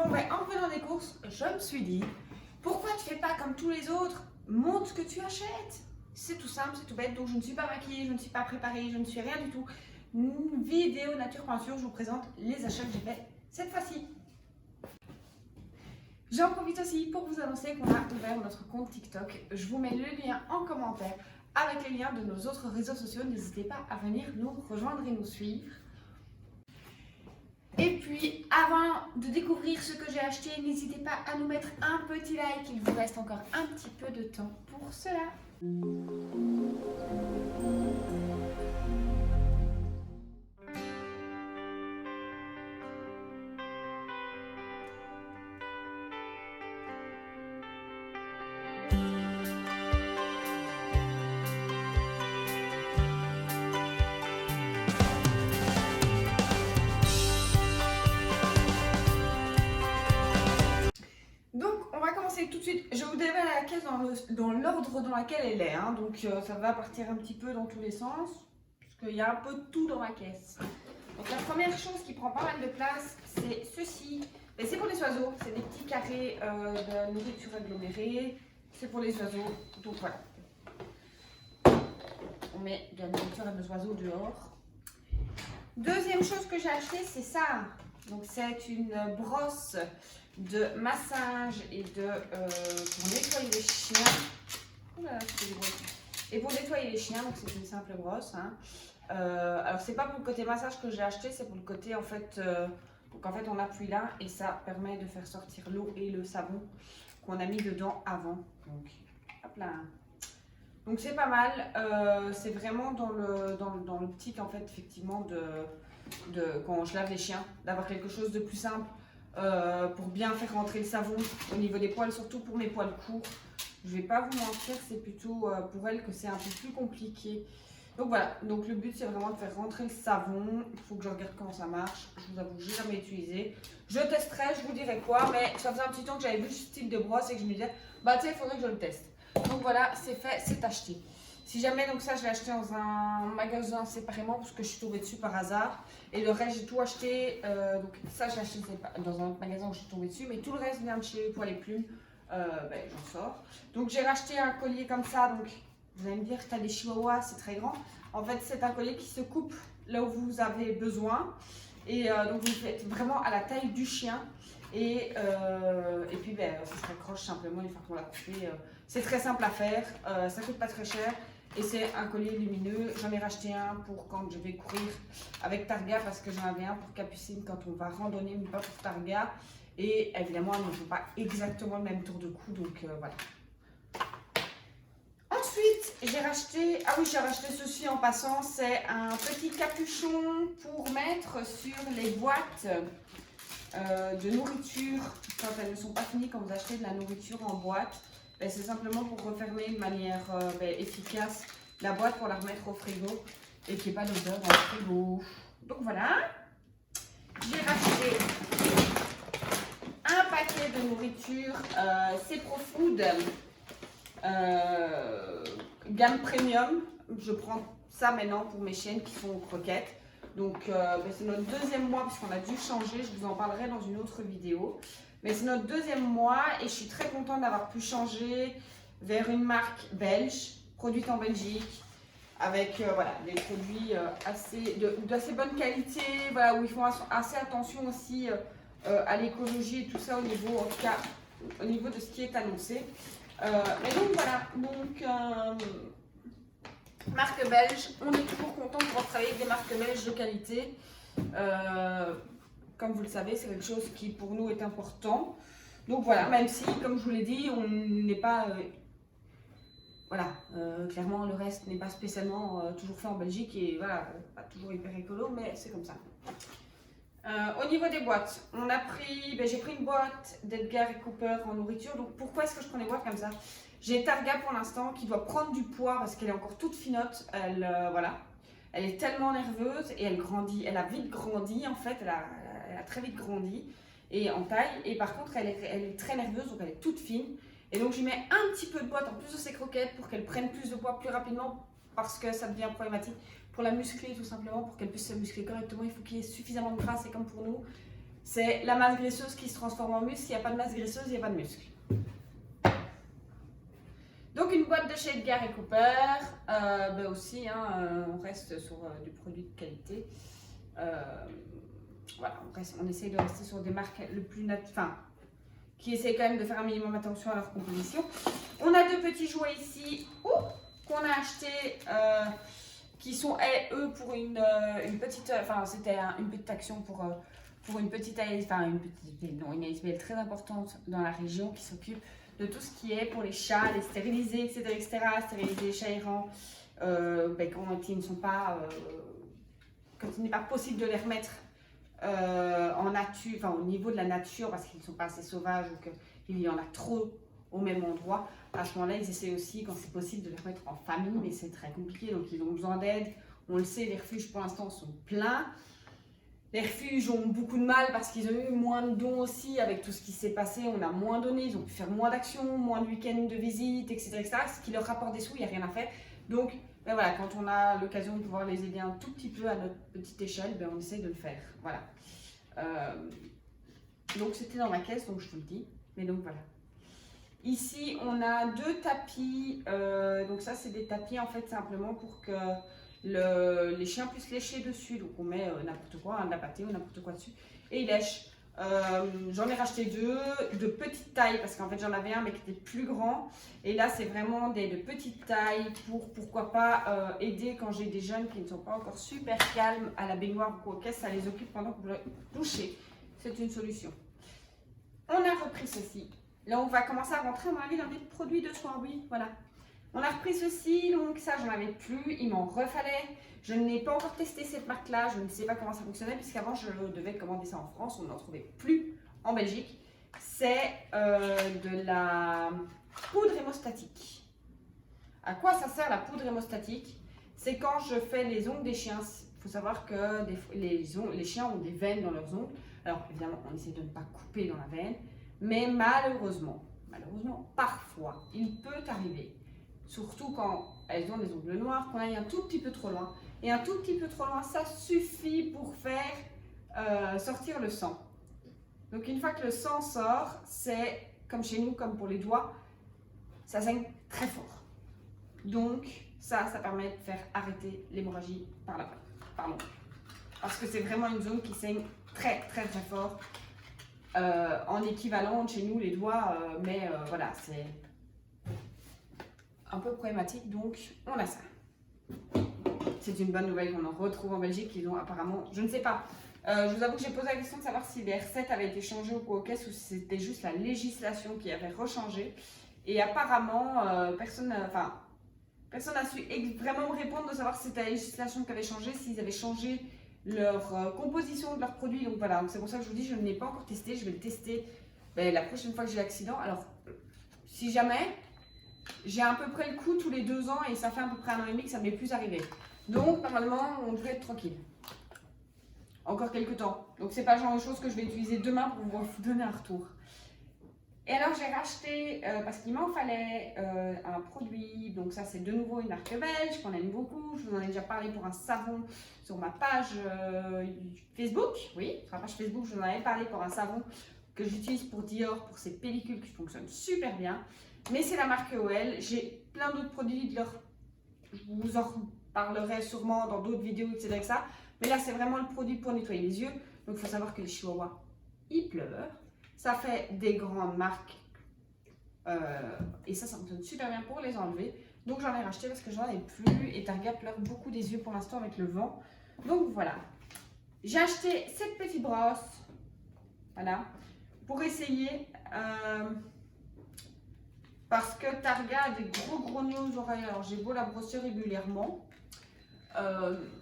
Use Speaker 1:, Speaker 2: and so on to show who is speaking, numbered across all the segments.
Speaker 1: Bon, ben, en venant des courses, je me suis dit, pourquoi tu fais pas comme tous les autres? Montre ce que tu achètes. C'est tout simple, c'est tout bête. Donc, je ne suis pas maquillée, je ne suis pas préparée, je ne suis rien du tout. Une vidéo nature peinture, je vous présente les achats que j'ai fait cette fois-ci. J'en profite aussi pour vous annoncer qu'on a ouvert notre compte TikTok. Je vous mets le lien en commentaire avec les liens de nos autres réseaux sociaux. N'hésitez pas à venir nous rejoindre et nous suivre. Et puis, avant de découvrir ce que j'ai acheté, n'hésitez pas à nous mettre un petit like. Il vous reste encore un petit peu de temps pour cela. Tout de suite, je vous dévoile la caisse dans l'ordre dans lequel elle est, hein. Donc ça va partir un petit peu dans tous les sens, puisqu'il y a un peu de tout dans ma caisse. Donc la première chose qui prend pas mal de place, c'est ceci. C'est pour les oiseaux, c'est des petits carrés de nourriture agglomérée, c'est pour les oiseaux, donc voilà. On met de la nourriture à nos oiseaux dehors. Deuxième chose que j'ai acheté, c'est ça. Donc c'est une brosse de massage et de pour nettoyer les chiens. Oula, et pour nettoyer les chiens, donc c'est une simple brosse. Hein. Alors c'est pas pour le côté massage que j'ai acheté, c'est pour le côté en fait. Donc en fait on appuie là et ça permet de faire sortir l'eau et le savon qu'on a mis dedans avant. Donc hop là. Donc c'est pas mal. C'est vraiment dans l'optique en fait effectivement quand je lave les chiens, d'avoir quelque chose de plus simple. Pour bien faire rentrer le savon au niveau des poils, surtout pour mes poils courts. Je vais pas vous mentir, c'est plutôt pour elles que c'est un peu plus compliqué. Donc voilà, donc le but c'est vraiment de faire rentrer le savon. Il faut que je regarde comment ça marche. Je vous avoue, je n'ai jamais utilisé. Je testerai, je vous dirai quoi, mais ça faisait un petit temps que j'avais vu ce style de brosse et que je me disais, bah tu sais, il faudrait que je le teste. Donc voilà, c'est fait, c'est acheté. Si jamais, donc ça je l'ai acheté dans un magasin séparément parce que je suis tombée dessus par hasard. Et le reste j'ai tout acheté, donc ça je l'ai acheté dans un autre magasin où je suis tombée dessus. Mais tout le reste vient de chez Poils et Plumes, j'en sors. Donc j'ai racheté un collier comme ça, donc vous allez me dire que tu as des chihuahuas, c'est très grand. En fait c'est un collier qui se coupe là où vous avez besoin. Et donc vous le faites vraiment à la taille du chien. Et puis ça se raccroche simplement une fois qu'on l'a coupé. C'est très simple à faire, ça coûte pas très cher. Et c'est un collier lumineux. J'en ai racheté un pour quand je vais courir avec Targa parce que j'en avais un pour Capucine quand on va randonner, mais pas pour Targa. Et évidemment, elles ne font pas exactement le même tour de cou, donc voilà. Ensuite, j'ai racheté ceci en passant. C'est un petit capuchon pour mettre sur les boîtes de nourriture quand elles ne sont pas finies, quand vous achetez de la nourriture en boîte. C'est simplement pour refermer de manière efficace la boîte pour la remettre au frigo et qu'il n'y ait pas d'odeur dans le frigo. Donc voilà, j'ai racheté un paquet de nourriture, c'est Profood gamme premium. Je prends ça maintenant pour mes chiennes qui sont aux croquettes. Donc c'est notre deuxième mois puisqu'on a dû changer, je vous en parlerai dans une autre vidéo. Mais c'est notre deuxième mois et je suis très contente d'avoir pu changer vers une marque belge, produite en Belgique, avec des produits d'assez bonne qualité, voilà, où ils font assez attention aussi à l'écologie et tout ça au niveau, en tout cas, au niveau de ce qui est annoncé. Mais donc voilà, marque belge, on est toujours content de pouvoir travailler avec des marques belges de qualité. Comme vous le savez, c'est quelque chose qui pour nous est important. Donc voilà, même si, comme je vous l'ai dit, on n'est pas... clairement le reste n'est pas spécialement toujours fait en Belgique et voilà, pas toujours hyper écolo, mais c'est comme ça. Au niveau des boîtes, j'ai pris une boîte d'Edgar et Cooper en nourriture. Donc pourquoi est-ce que je prends des boîtes comme ça? J'ai Targa pour l'instant qui doit prendre du poids parce qu'elle est encore toute finotte. Elle est tellement nerveuse et elle grandit. Elle a vite grandi en fait, elle a très vite grandi et en taille. Et par contre, elle est très nerveuse, donc elle est toute fine. Et donc, je lui mets un petit peu de boîte en plus de ses croquettes pour qu'elle prenne plus de poids plus rapidement parce que ça devient problématique pour la muscler tout simplement, pour qu'elle puisse se muscler correctement. Il faut qu'il y ait suffisamment de gras, c'est comme pour nous. C'est la masse graisseuse qui se transforme en muscle. S'il n'y a pas de masse graisseuse, il n'y a pas de muscle. Donc une boîte de chez Edgar & Cooper, ben aussi, hein, on reste sur du produit de qualité. Voilà, on essaye de rester sur des marques le plus qui essaient quand même de faire un minimum attention à leur composition. On a deux petits jouets ici qu'on a achetés, qui sont eux pour une petite, c'était une petite action pour une petite une ASBL très importante dans la région qui s'occupe de tout ce qui est pour les chats, les stériliser, etc. Stériliser les chats errants quand ils ne sont pas, quand il n'est pas possible de les remettre en nature, au niveau de la nature parce qu'ils ne sont pas assez sauvages ou qu'il y en a trop au même endroit. À ce moment-là, ils essaient aussi, quand c'est possible, de les remettre en famille, mais c'est très compliqué, donc ils ont besoin d'aide. On le sait, les refuges pour l'instant sont pleins. Les refuges ont beaucoup de mal parce qu'ils ont eu moins de dons aussi avec tout ce qui s'est passé. On a moins donné, ils ont pu faire moins d'actions, moins de week-ends de visite, etc. Ce qui leur rapporte des sous, il n'y a rien à faire. Donc, voilà, quand on a l'occasion de pouvoir les aider un tout petit peu à notre petite échelle, on essaie de le faire. Voilà. Donc, c'était dans ma caisse, donc je vous le dis. Mais donc, voilà. Ici, on a deux tapis. Donc, ça, c'est des tapis, en fait, simplement pour que les chiens puissent lécher dessus. Donc, on met n'importe quoi, de la pâtée ou n'importe quoi dessus. Et ils lèchent. J'en ai racheté deux de petite taille parce qu'en fait j'en avais un mais qui était plus grand et là c'est vraiment de petite taille pour pourquoi pas aider quand j'ai des jeunes qui ne sont pas encore super calmes à la baignoire ou quoi, qu'est-ce ça les occupe pendant que vous le touchez. C'est une solution. On a repris ceci. Là on va commencer à rentrer à mon avis dans des produits de soins, oui voilà. On a repris ceci, donc ça j'en avais plus, il m'en refallait. Je n'ai pas encore testé cette marque-là, je ne sais pas comment ça fonctionnait, puisqu'avant je devais commander ça en France, on n'en trouvait plus en Belgique. C'est de la poudre hémostatique. À quoi ça sert la poudre hémostatique? C'est quand je fais les ongles des chiens. Il faut savoir que les chiens ont des veines dans leurs ongles. Alors évidemment, on essaie de ne pas couper dans la veine, mais malheureusement, parfois, il peut arriver, surtout quand elles ont des ongles noirs, qu'on aille un tout petit peu trop loin. Et un tout petit peu trop loin, ça suffit pour faire sortir le sang. Donc une fois que le sang sort, c'est comme chez nous, comme pour les doigts, ça saigne très fort. Donc ça permet de faire arrêter l'hémorragie par la l'ongle. Parce que c'est vraiment une zone qui saigne très très très fort. En équivalent chez nous, les doigts, mais voilà, c'est un peu problématique, donc on a ça. C'est une bonne nouvelle qu'on en retrouve en Belgique, ils ont apparemment, je ne sais pas. Je vous avoue que j'ai posé la question de savoir si les recettes avaient été changées au co-caisse ou si c'était juste la législation qui avait rechangé. Et apparemment, personne n'a su vraiment me répondre de savoir si c'était la législation qui avait changé, s'ils avaient changé leur composition de leurs produits. Donc voilà, c'est pour ça que je vous dis, je ne l'ai pas encore testé, je vais le tester la prochaine fois que j'ai l'accident. Alors, si jamais, j'ai à peu près le coup tous les 2 ans et ça fait à peu près 1 an et demi que ça ne m'est plus arrivé. Donc, normalement, on devrait être tranquille. Encore quelques temps. Donc, c'est pas le genre de choses que je vais utiliser demain pour vous donner un retour. Et alors, j'ai racheté, parce qu'il m'en fallait un produit. Donc, ça, c'est de nouveau une marque belge qu'on aime beaucoup. Je vous en ai déjà parlé pour un savon sur ma page Facebook. Oui, sur la page Facebook, je vous en avais parlé pour un savon que j'utilise pour Dior, pour ces pellicules qui fonctionnent super bien. Mais c'est la marque OL. J'ai plein d'autres produits je vous en parlerai sûrement dans d'autres vidéos, etc. Mais là, c'est vraiment le produit pour nettoyer les yeux. Donc, il faut savoir que les chihuahuas, ils pleurent. Ça fait des grandes marques. Et ça fonctionne super bien pour les enlever. Donc, j'en ai racheté parce que j'en ai plus. Et Targa pleure beaucoup des yeux pour l'instant avec le vent. Donc, voilà. J'ai acheté cette petite brosse. Voilà. Pour essayer. Parce que Targa a des gros nœuds aux oreilles. Alors, j'ai beau la brosser régulièrement.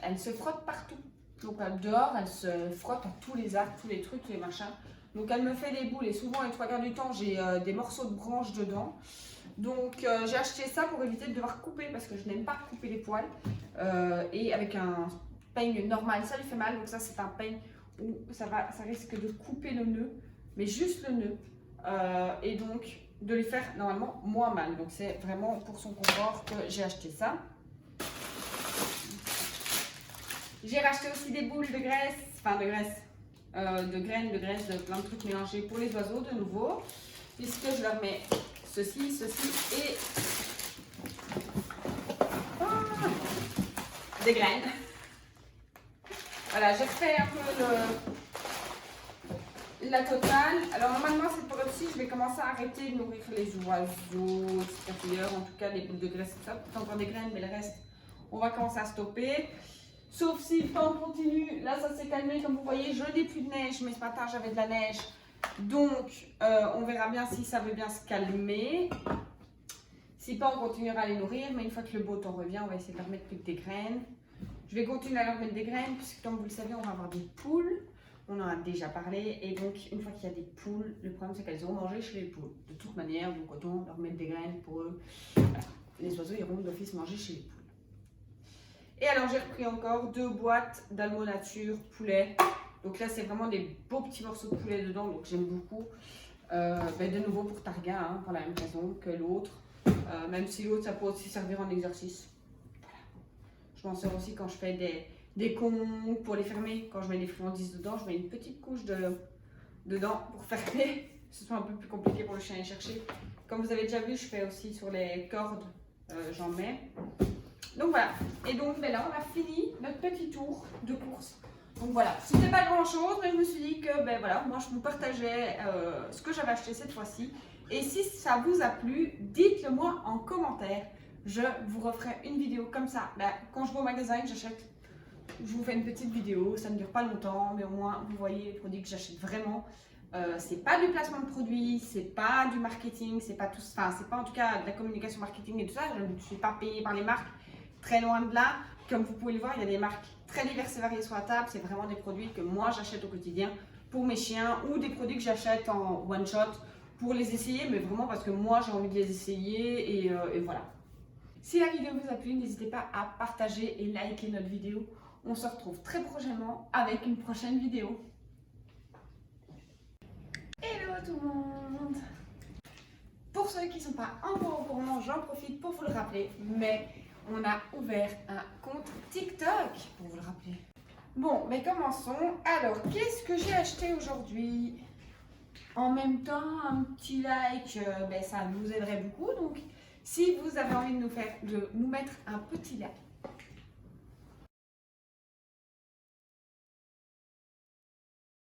Speaker 1: Elle se frotte partout. Donc dehors, elle se frotte à tous les arbres, tous les trucs, tous les machins. Donc elle me fait des boules et souvent les 3/4 du temps, j'ai des morceaux de branches dedans. Donc j'ai acheté ça pour éviter de devoir couper parce que je n'aime pas couper les poils. Et avec un peigne normal, ça lui fait mal. Donc ça, c'est un peigne où ça risque de couper le nœud, mais juste le nœud. Et donc de lui faire normalement moins mal. Donc c'est vraiment pour son confort que j'ai acheté ça. J'ai racheté aussi des boules de graisse, de graines, de graisse, de plein de trucs mélangés pour les oiseaux de nouveau. Puisque je leur mets ceci, ceci et des graines. Voilà, j'ai refait un peu la totale. Alors normalement cette période-ci, je vais commencer à arrêter de nourrir les oiseaux extérieurs, en tout cas les boules de graisse, tout ça. Peut-être encore des graines, mais le reste, on va commencer à stopper. Sauf si le temps continue, là ça s'est calmé, comme vous voyez, je n'ai plus de neige, mais ce matin j'avais de la neige. Donc on verra bien si ça veut bien se calmer. Si pas, on continuera à les nourrir, mais une fois que le beau temps revient, on va essayer de leur mettre plus que des graines. Je vais continuer à leur mettre des graines, puisque comme vous le savez, on va avoir des poules. On en a déjà parlé, et donc une fois qu'il y a des poules, le problème c'est qu'elles ont mangé chez les poules. De toute manière, donc autant leur mettre des graines pour eux. Voilà. Les oiseaux iront d'office manger chez les poules. Et alors j'ai repris encore 2 boîtes d'Almo Nature poulet. Donc là c'est vraiment des beaux petits morceaux de poulet dedans, donc j'aime beaucoup. De nouveau pour Targa, hein, pour la même raison que l'autre. Même si l'autre ça peut aussi servir en exercice. Voilà. Je m'en sers aussi quand je fais des cons pour les fermer. Quand je mets des friandises dedans, je mets une petite couche dedans pour fermer. Ce soit un peu plus compliqué pour le chien à chercher. Comme vous avez déjà vu, je fais aussi sur les cordes, j'en mets. Donc voilà, et donc ben là on a fini notre petit tour de course. Donc voilà, c'était pas grand chose, mais je me suis dit que ben voilà, moi je vous partageais ce que j'avais acheté cette fois-ci. Et si ça vous a plu, dites-le moi en commentaire. Je vous referai une vidéo comme ça. Ben, quand je vais au magasin et que j'achète, je vous fais une petite vidéo, ça ne dure pas longtemps, mais au moins vous voyez les produits que j'achète vraiment. C'est pas du placement de produits, c'est pas du marketing, c'est pas tout, enfin c'est pas en tout cas de la communication marketing et tout ça. Je ne suis pas payée par les marques. Très loin de là, comme vous pouvez le voir, il y a des marques très diverses et variées sur la table. C'est vraiment des produits que moi j'achète au quotidien pour mes chiens ou des produits que j'achète en one shot pour les essayer, mais vraiment parce que moi j'ai envie de les essayer et voilà. Si la vidéo vous a plu, n'hésitez pas à partager et liker notre vidéo. On se retrouve très prochainement avec une prochaine vidéo. Hello tout le monde! Pour ceux qui ne sont pas encore au courant, j'en profite pour vous le rappeler, mais on a ouvert un compte TikTok, pour vous le rappeler. Bon, mais commençons. Alors, qu'est-ce que j'ai acheté aujourd'hui? En même temps, un petit like, ça nous aiderait beaucoup. Donc, si vous avez envie de nous mettre un petit like,